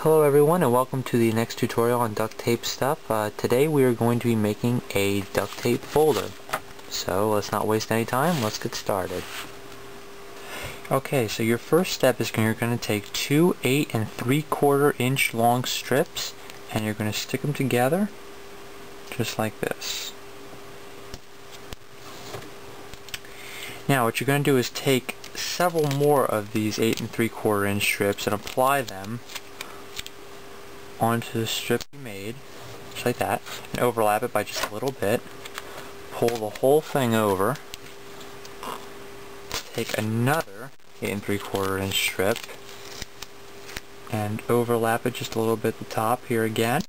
Hello everyone, and welcome to the next tutorial on duct tape stuff. Today we are going to be making a duct tape folder. So let's not waste any time, let's get started. Okay, so your first step is you're going to take two 8 3/4 inch long strips and you're going to stick them together just like this. Now what you're going to do is take several more of these 8 3/4 inch strips and apply them onto the strip you made, just like that, and overlap it by just a little bit. Pull the whole thing over. Take another 8 3/4 inch strip and overlap it just a little bit at the top here again,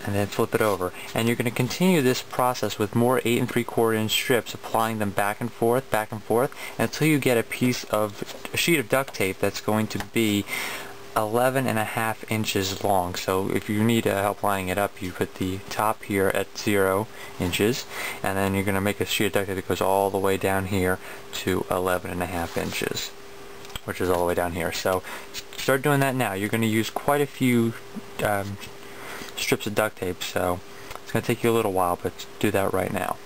and then flip it over. And you're going to continue this process with more 8 3/4 inch strips, applying them back and forth, until you get a sheet of duct tape that's going to be 11.5 inches long. So if you need help lining it up, you put the top here at 0 inches, and then you're going to make a sheet of duct tape that goes all the way down here to 11.5 inches, which is all the way down here. So start doing that now. You're going to use quite a few strips of duct tape, so it's going to take you a little while, but do that right now.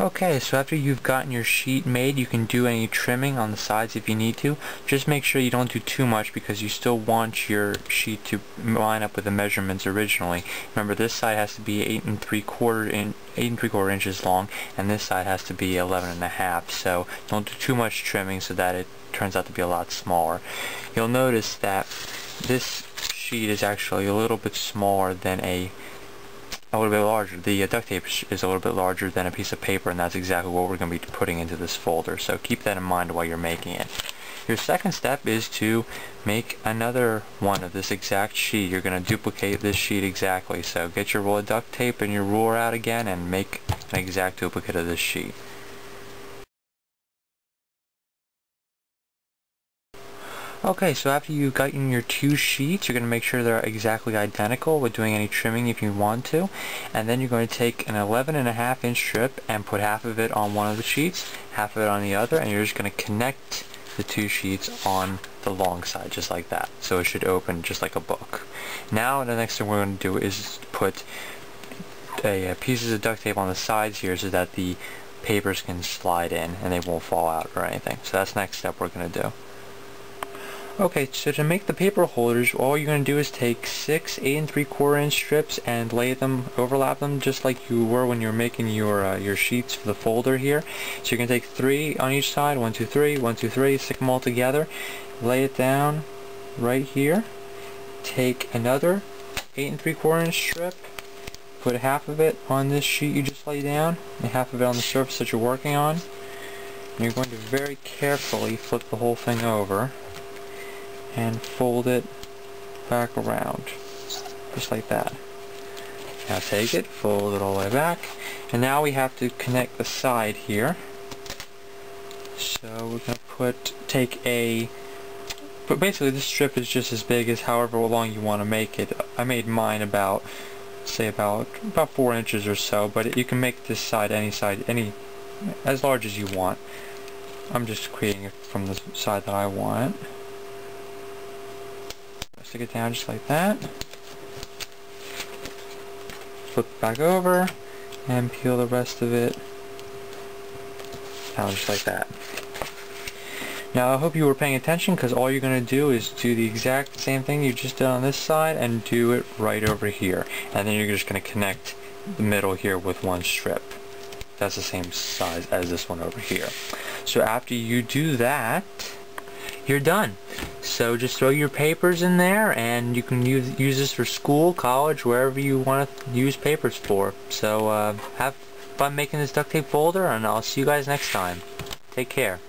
Okay, so after you've gotten your sheet made, you can do any trimming on the sides if you need to. Just make sure you don't do too much, because you still want your sheet to line up with the measurements originally. Remember, this side has to be 8 3/4 inches long, and this side has to be 11.5. So don't do too much trimming so that it turns out to be a lot smaller. You'll notice that this sheet is actually a little bit smaller than a little bit larger. The duct tape is a little bit larger than a piece of paper, and that's exactly what we're going to be putting into this folder. So keep that in mind while you're making it. Your second step is to make another one of this exact sheet. You're going to duplicate this sheet exactly. So get your roll of duct tape and your ruler out again and make an exact duplicate of this sheet. Okay, so after you've gotten your two sheets, you're going to make sure they're exactly identical with doing any trimming if you want to. And then you're going to take an 11.5 inch strip and put half of it on one of the sheets, half of it on the other, and you're just going to connect the two sheets on the long side, just like that. So it should open just like a book. Now the next thing we're going to do is put pieces of duct tape on the sides here so that the papers can slide in and they won't fall out or anything. So that's the next step we're going to do. Okay, so to make the paper holders, all you're going to do is take 6 8 3/4 inch strips and overlap them just like you were when you're making your sheets for the folder here. So you're going to take 3 on each side, 1 2 3, 1 2 3, stick them all together, lay it down right here. Take another 8 3/4 inch strip, put half of it on this sheet you just laid down, and half of it on the surface that you're working on. And you're going to very carefully flip the whole thing over and fold it back around, just like that. Now take it, fold it all the way back, and now we have to connect the side here. So we're going to but basically this strip is just as big as however long you want to make it. I made mine about 4 inches or so, but you can make this side any as large as you want. I'm just creating it from the side that I want. Stick it down just like that, flip it back over, and peel the rest of it down just like that. Now I hope you were paying attention, because all you're going to do is do the exact same thing you just did on this side and do it right over here, and then you're just going to connect the middle here with one strip. That's the same size as this one over here. So after you do that, you're done. So just throw your papers in there, and you can use this for school, college, wherever you want to use papers for. So have fun making this duct tape folder, and I'll see you guys next time. Take care.